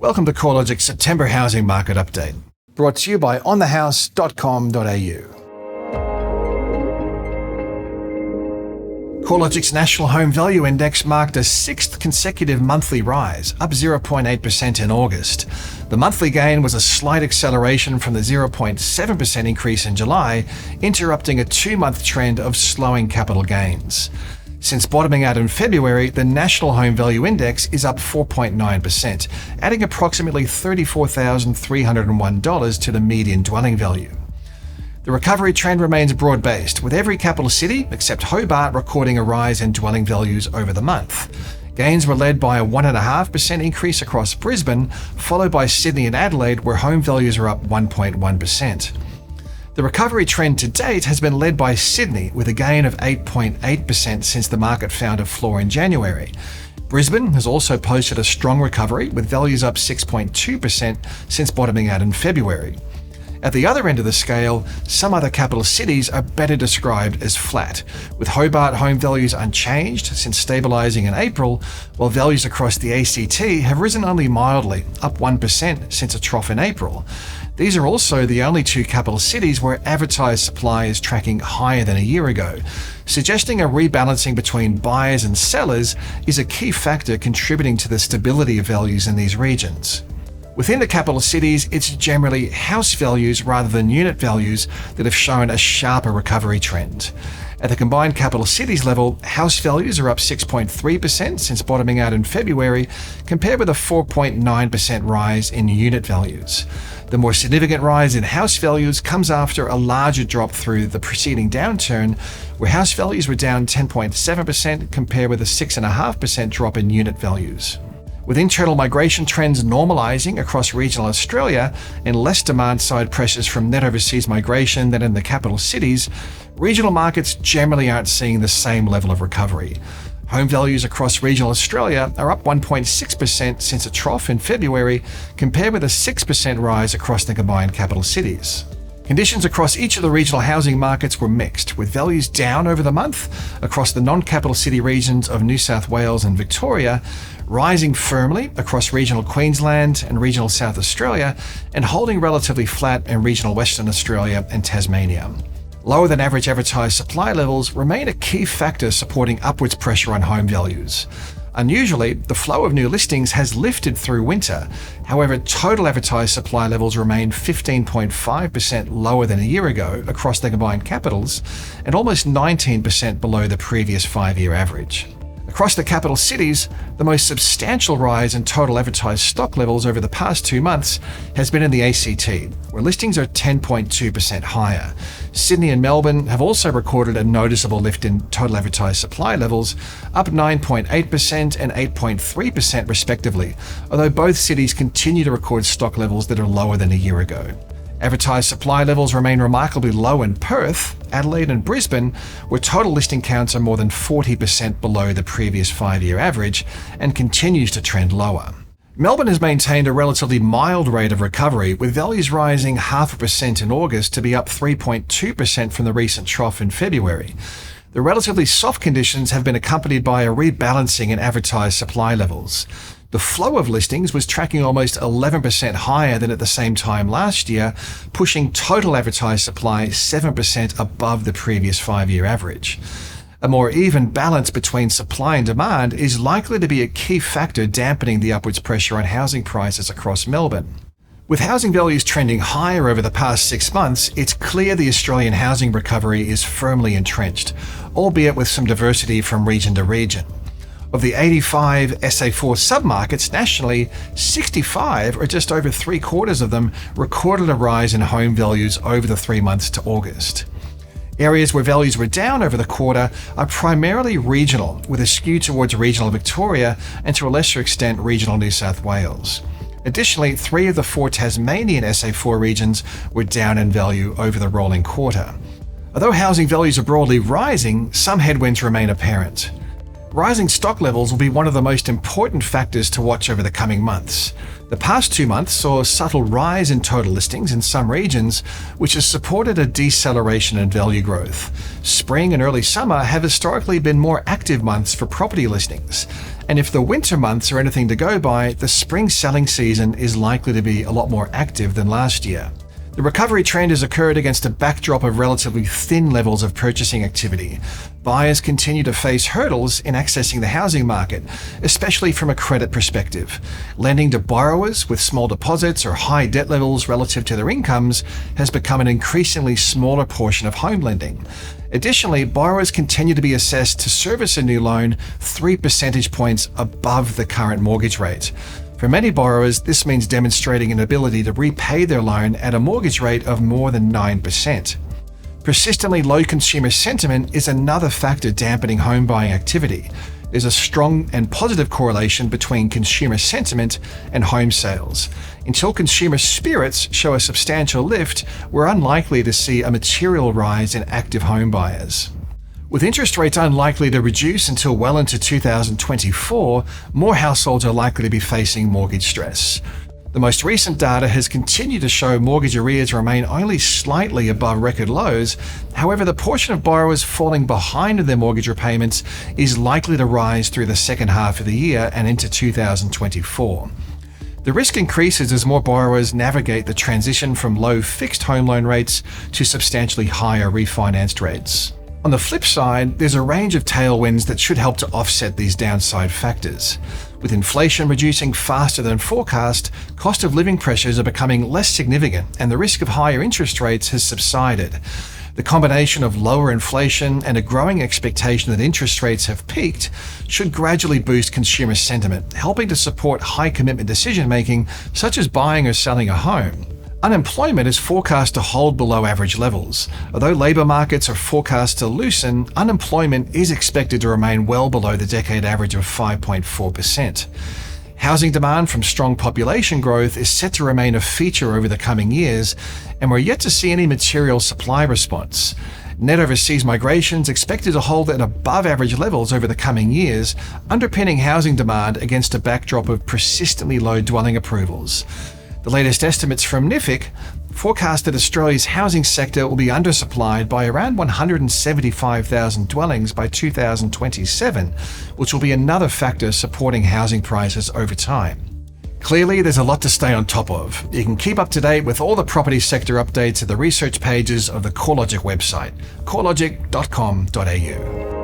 Welcome to CoreLogic's September Housing Market Update, brought to you by onthehouse.com.au. CoreLogic's National Home Value Index marked a sixth consecutive monthly rise, up 0.8% in August. The monthly gain was a slight acceleration from the 0.7% increase in July, interrupting a two-month trend of slowing capital gains. Since bottoming out in February, the National Home Value Index is up 4.9%, adding approximately $34,301 to the median dwelling value. The recovery trend remains broad-based, with every capital city except Hobart recording a rise in dwelling values over the month. Gains were led by a 1.5% increase across Brisbane, followed by Sydney and Adelaide, where home values are up 1.1%. The recovery trend to date has been led by Sydney, with a gain of 8.8% since the market found a floor in January. Brisbane has also posted a strong recovery, with values up 6.2% since bottoming out in February. At the other end of the scale, some other capital cities are better described as flat, with Hobart home values unchanged since stabilising in April, while values across the ACT have risen only mildly, up 1% since a trough in April. These are also the only two capital cities where advertised supply is tracking higher than a year ago, suggesting a rebalancing between buyers and sellers is a key factor contributing to the stability of values in these regions. Within the capital cities, it's generally house values rather than unit values that have shown a sharper recovery trend. At the combined capital cities level, house values are up 6.3% since bottoming out in February, compared with a 4.9% rise in unit values. The more significant rise in house values comes after a larger drop through the preceding downturn, where house values were down 10.7% compared with a 6.5% drop in unit values. With internal migration trends normalising across regional Australia and less demand-side pressures from net overseas migration than in the capital cities, regional markets generally aren't seeing the same level of recovery. Home values across regional Australia are up 1.6% since a trough in February, compared with a 6% rise across the combined capital cities. Conditions across each of the regional housing markets were mixed, with values down over the month across the non-capital city regions of New South Wales and Victoria, rising firmly across regional Queensland and regional South Australia, and holding relatively flat in regional Western Australia and Tasmania. Lower than average advertised supply levels remain a key factor supporting upwards pressure on home values. Unusually, the flow of new listings has lifted through winter. However, total advertised supply levels remain 15.5% lower than a year ago across the combined capitals, and almost 19% below the previous 5-year average. Across the capital cities, the most substantial rise in total advertised stock levels over the past 2 months has been in the ACT, where listings are 10.2% higher. Sydney and Melbourne have also recorded a noticeable lift in total advertised supply levels, up 9.8% and 8.3% respectively, although both cities continue to record stock levels that are lower than a year ago. Advertised supply levels remain remarkably low in Perth, Adelaide and Brisbane, where total listing counts are more than 40% below the previous 5-year average and continues to trend lower. Melbourne has maintained a relatively mild rate of recovery, with values rising 0.5% in August to be up 3.2% from the recent trough in February. The relatively soft conditions have been accompanied by a rebalancing in advertised supply levels. The flow of listings was tracking almost 11% higher than at the same time last year, pushing total advertised supply 7% above the previous 5-year average. A more even balance between supply and demand is likely to be a key factor dampening the upwards pressure on housing prices across Melbourne. With housing values trending higher over the past 6 months, it's clear the Australian housing recovery is firmly entrenched, albeit with some diversity from region to region. Of the 85 SA4 submarkets nationally, 65, or just over 3/4 of them, recorded a rise in home values over the 3 months to August. Areas where values were down over the quarter are primarily regional, with a skew towards regional Victoria and to a lesser extent regional New South Wales. Additionally, 3 of the 4 Tasmanian SA4 regions were down in value over the rolling quarter. Although housing values are broadly rising, some headwinds remain apparent. Rising stock levels will be one of the most important factors to watch over the coming months. The past 2 months saw a subtle rise in total listings in some regions, which has supported a deceleration in value growth. Spring and early summer have historically been more active months for property listings. And if the winter months are anything to go by, the spring selling season is likely to be a lot more active than last year. The recovery trend has occurred against a backdrop of relatively thin levels of purchasing activity. Buyers continue to face hurdles in accessing the housing market, especially from a credit perspective. Lending to borrowers with small deposits or high debt levels relative to their incomes has become an increasingly smaller portion of home lending. Additionally, borrowers continue to be assessed to service a new loan 3 percentage points above the current mortgage rate. For many borrowers, this means demonstrating an ability to repay their loan at a mortgage rate of more than 9%. Persistently low consumer sentiment is another factor dampening home buying activity. There's a strong and positive correlation between consumer sentiment and home sales. Until consumer spirits show a substantial lift, we're unlikely to see a material rise in active home buyers. With interest rates unlikely to reduce until well into 2024, more households are likely to be facing mortgage stress. The most recent data has continued to show mortgage arrears remain only slightly above record lows. However, the portion of borrowers falling behind in their mortgage repayments is likely to rise through the second half of the year and into 2024. The risk increases as more borrowers navigate the transition from low fixed home loan rates to substantially higher refinanced rates. On the flip side, there's a range of tailwinds that should help to offset these downside factors. With inflation reducing faster than forecast, cost of living pressures are becoming less significant and the risk of higher interest rates has subsided. The combination of lower inflation and a growing expectation that interest rates have peaked should gradually boost consumer sentiment, helping to support high commitment decision-making such as buying or selling a home. Unemployment is forecast to hold below average levels. Although labour markets are forecast to loosen, unemployment is expected to remain well below the decade average of 5.4%. Housing demand from strong population growth is set to remain a feature over the coming years, and we're yet to see any material supply response. Net overseas migration is expected to hold at above average levels over the coming years, underpinning housing demand against a backdrop of persistently low dwelling approvals. The latest estimates from NIFIC forecast that Australia's housing sector will be undersupplied by around 175,000 dwellings by 2027, which will be another factor supporting housing prices over time. Clearly, there's a lot to stay on top of. You can keep up to date with all the property sector updates at the research pages of the CoreLogic website, corelogic.com.au.